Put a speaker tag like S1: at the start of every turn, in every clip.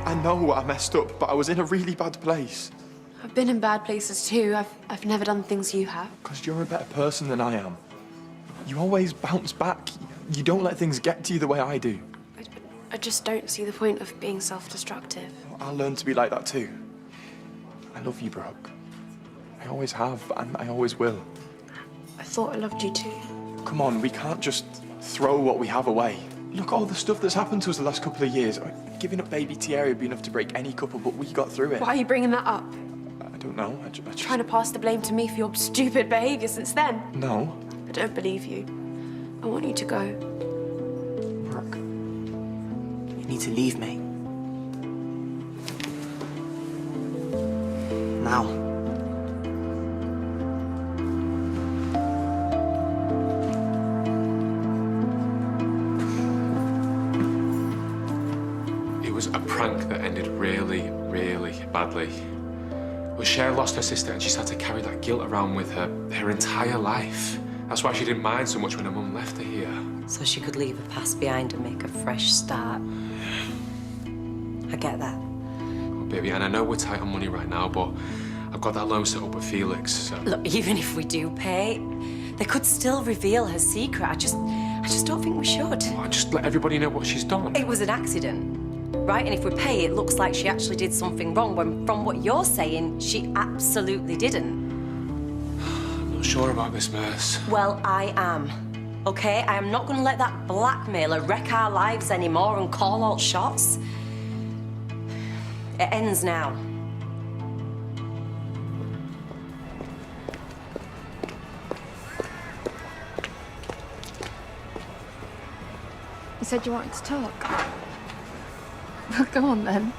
S1: I know I messed up, but I was in a really bad place.
S2: I've been in bad places too. I've never done things you have.
S1: Because you're a better person than I am. You always bounce back. You don't let things get to you the way I do.
S2: I just don't see the point of being self-destructive.
S1: I'll learn to be like that too. I love you, Brooke. I always have, and I always will.
S2: I thought I loved you too.
S1: Come on, we can't just throw what we have away. Look, all the stuff that's happened to us the last couple of years. Giving up baby Thierry would be enough to break any couple, but we got through it.
S2: Why are you bringing that up?
S1: I don't know. I just...
S2: Trying to pass the blame to me for your stupid behaviour since then?
S1: No.
S2: I don't believe you. I want you to go.
S1: Brooke.
S3: You need to leave me. Now.
S4: It was a prank that ended really, really badly. But Cher lost her sister and she's had to carry that guilt around with her her entire life. That's why she didn't mind so much when her mum left her here.
S5: So she could leave her past behind and make a fresh start. I get that.
S4: Oh, baby, and I know we're tight on money right now, but I've got that loan set up with Felix, so...
S5: Look, even if we do pay, they could still reveal her secret. I just don't think we should.
S4: Oh, just let everybody know what she's done.
S5: It was an accident, right? And if we pay, it looks like she actually did something wrong, when from what you're saying, she absolutely didn't.
S4: I'm not sure about this, Merce.
S5: Well, I am. Okay? I am not going to let that blackmailer wreck our lives anymore and call all shots. It ends now.
S2: You said you wanted to talk. Well, go on then.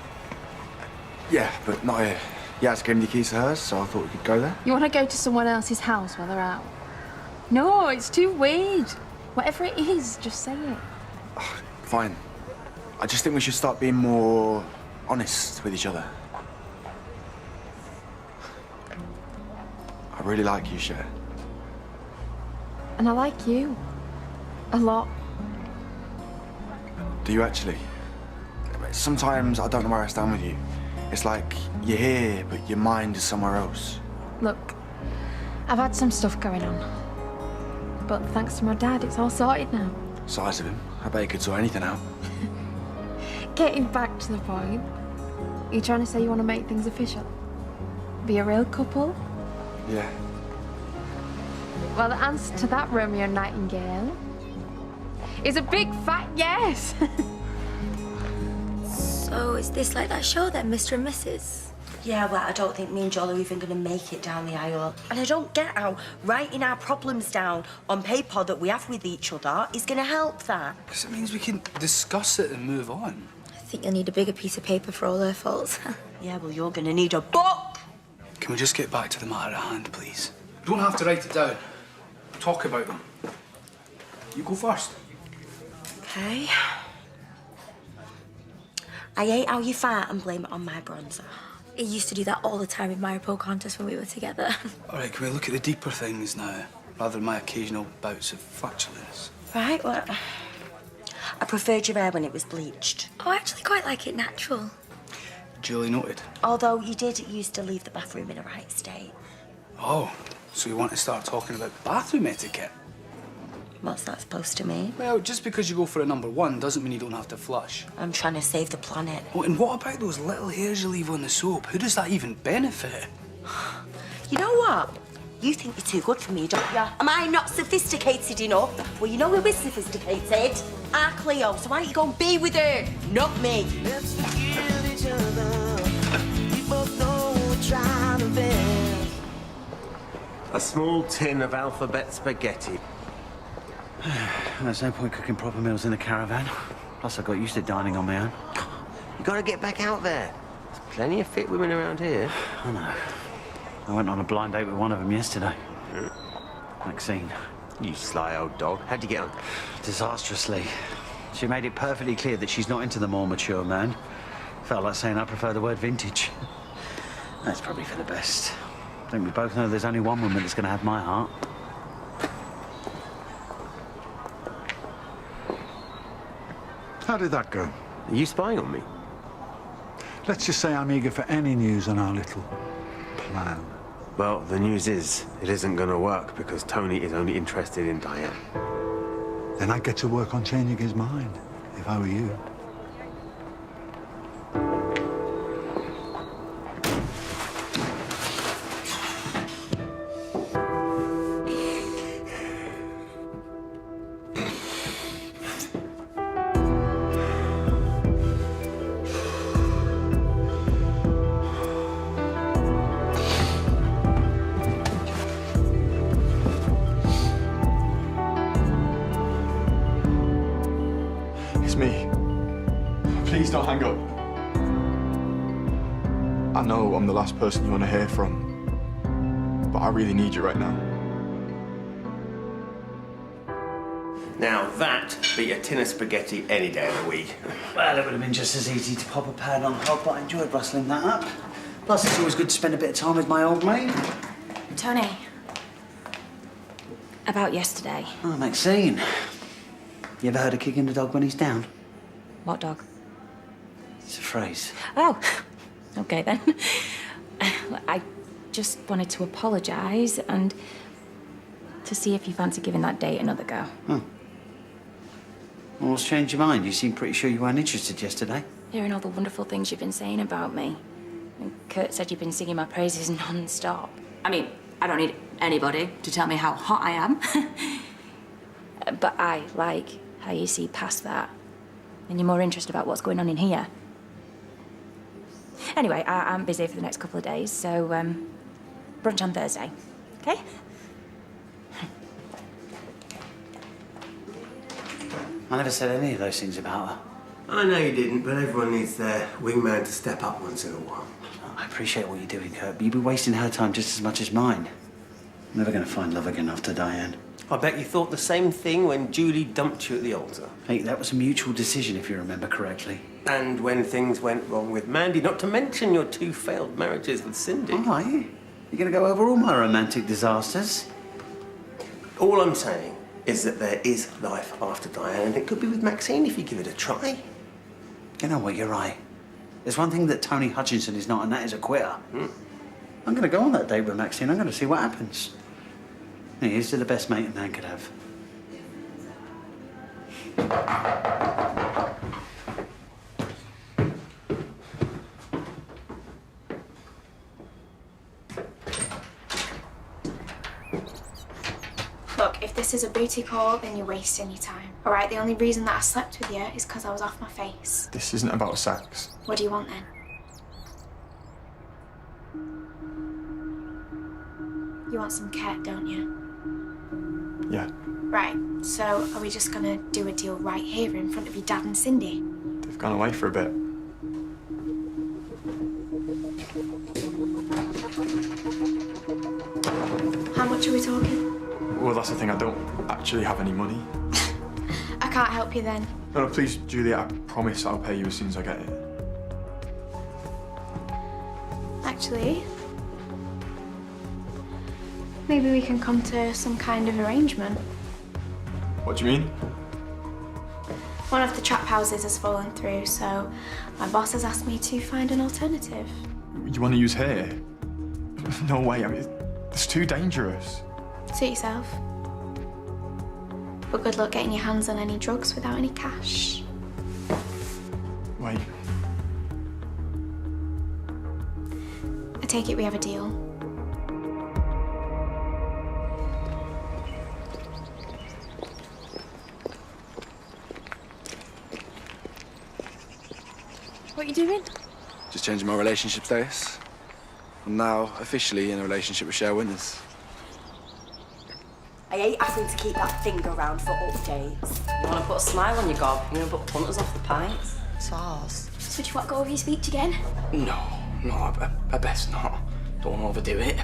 S6: Yeah, but not here. Yaz gave me the keys to hers, so I thought we could go there.
S2: You want to go to someone else's house while they're out? No, it's too weird. Whatever it is, just say it.
S6: Fine. I just think we should start being more honest with each other. I really like you, Cher.
S2: And I like you. A lot.
S6: Do you actually? Sometimes I don't know where I stand with you. It's like you're here, but your mind is somewhere else.
S2: Look, I've had some stuff going on. But thanks to my dad, it's all sorted now.
S6: Size of him. I bet he could sort anything out.
S2: Getting back to the point, are you trying to say you want to make things official? Be a real couple?
S6: Yeah.
S2: Well, the answer to that, Romeo and Nightingale, is a big fat yes.
S7: So is this like that show then, Mr. and Mrs.?
S5: Yeah, well, I don't think me and Joel are even going to make it down the aisle. And I don't get how writing our problems down on paper that we have with each other is going to help that.
S8: Because it means we can discuss it and move on.
S7: I think you'll need a bigger piece of paper for all their faults.
S5: Yeah, well, you're going to need a book.
S8: Can we just get back to the matter at hand, please? You don't have to write it down. Talk about them. You go first.
S5: Okay. I hate how you fight and blame it on my bronzer.
S7: I used to do that all the time in my report contest when we were together.
S8: All right, can we look at the deeper things now, rather than my occasional bouts of flatulence?
S5: Right, well, I preferred your hair when it was bleached.
S7: Oh, I actually quite like it natural.
S8: Duly noted.
S5: Although you did used to leave the bathroom in a right state.
S8: Oh, so you want to start talking about bathroom etiquette?
S5: What's that supposed to mean?
S8: Well, just because you go for a number one doesn't mean you don't have to flush.
S5: I'm trying to save the planet.
S8: Oh, and what about those little hairs you leave on the soap? Who does that even benefit?
S5: You know what? You think you're too good for me, don't you? Am I not sophisticated enough? Well, you know who is sophisticated? Our Cleo, so why don't you go and be with her? Not me.
S9: Let's forgive each other. We both know we're trying to bend.
S10: A small tin of alphabet spaghetti.
S11: There's no point cooking proper meals in the caravan. Plus, I got used to dining on my own.
S10: You gotta get back out there. There's plenty of fit women around here.
S11: I know. I went on a blind date with one of them yesterday. Maxine.
S10: You sly old dog. How'd you get on?
S11: Disastrously. She made it perfectly clear that she's not into the more mature man. Felt like saying I prefer the word vintage. That's probably for the best. I think we both know there's only one woman that's going to have my heart.
S10: How did that go? Are you spying on me?
S12: Let's just say I'm eager for any news on our little plan.
S10: Well, the news is, it isn't gonna work because Tony is only interested in Diane.
S12: Then I'd get to work on changing his mind, if I were you.
S1: It's me. Please don't hang up. I know I'm the last person you want to hear from, but I really need you right now.
S10: Now that beat a tin of spaghetti any day of the week.
S11: Well, it would have been just as easy to pop a pad on hot, but I enjoyed rustling that up. Plus, it's always good to spend a bit of time with my old mate.
S7: Tony. About yesterday.
S11: Oh, Maxine. You ever heard of kicking the dog when he's down?
S7: What dog?
S11: It's a phrase.
S7: Oh, okay then. I just wanted to apologise and to see if you fancy giving that date another go.
S11: Oh. Well, what's changed your mind? You seemed pretty sure you weren't interested yesterday.
S7: Hearing all the wonderful things you've been saying about me. And Kurt said you've been singing my praises non-stop. I mean, I don't need anybody to tell me how hot I am. But I like how you see past that. And you're more interested about what's going on in here. Anyway, I'm busy for the next couple of days, so brunch on Thursday, okay?
S11: I never said any of those things about her.
S10: I know you didn't, but everyone needs their wingman to step up once in a while.
S11: I appreciate what you're doing, Kurt, but you'd be wasting her time just as much as mine. I'm never going to find love again after Diane.
S10: I bet you thought the same thing when Julie dumped you at the altar.
S11: Hey, that was a mutual decision, if you remember correctly.
S10: And when things went wrong with Mandy, not to mention your 2 failed marriages with Cindy.
S11: Oh, are you? You're going to go over all my romantic disasters?
S10: All I'm saying is that there is life after Diane, and it could be with Maxine if you give it a try.
S11: You know what, you're right. There's one thing that Tony Hutchinson is not, and that is a quitter. I'm going to go on that date with Maxine. I'm going to see what happens. Here's to the best mate a man could have.
S2: Look, if this is a booty call, then you're wasting your time. All right, the only reason that I slept with you is because I was off my face.
S1: This isn't about sex.
S2: What do you want then? You want some cat, don't you?
S1: Yeah.
S2: Right, so are we just gonna do a deal right here in front of your dad and Cindy?
S1: They've gone away for a bit.
S2: How much are we talking?
S1: Well, that's the thing. I don't actually have any money.
S2: I can't help you then.
S1: No, please, Julia, I promise I'll pay you as soon as I get it.
S2: Actually, maybe we can come to some kind of arrangement.
S1: What do you mean?
S2: One of the trap houses has fallen through, so my boss has asked me to find an alternative.
S1: You want to use her? No way. I mean, it's too dangerous.
S2: Suit yourself. But good luck getting your hands on any drugs without any cash.
S1: Wait.
S2: I take it we have a deal. What are you doing?
S6: Just changing my relationship status. I'm now officially in a relationship with Cher Winters.
S5: I hate having to keep that thing around for updates.
S3: You want to put a smile on your gob? You want to put punters off the pints?
S5: It's ours.
S2: So do you want to go over your speech again?
S3: No, I best not. Don't want to overdo it.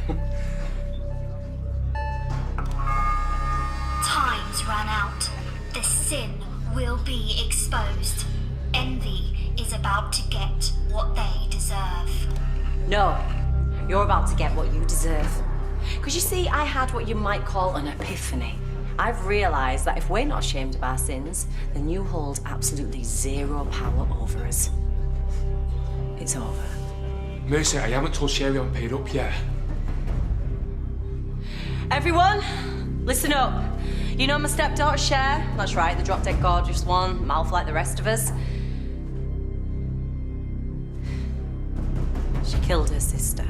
S13: Time's ran out. The sin will be exposed. Envy is about to get what they deserve.
S5: No, you're about to get what you deserve. Because you see, I had what you might call an epiphany. I've realised that if we're not ashamed of our sins, then you hold absolutely zero power over us. It's
S7: it's over.
S4: Mercy, I haven't told Sherry I'm paid up yet.
S5: Everyone, listen up. You know my stepdaughter, Cher? That's right, the drop-dead gorgeous one, mouth like the rest of us. She killed her sister.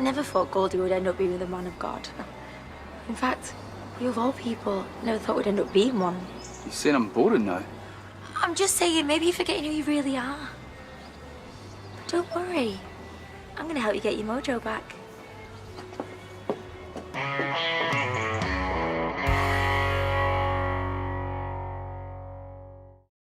S7: I never thought Goldie would end up being with a man of God. In fact, you of all people never thought we'd end up being one.
S8: You saying I'm boring now?
S7: I'm just saying, maybe you're forgetting who you really are. But don't worry. I'm gonna help you get your mojo back.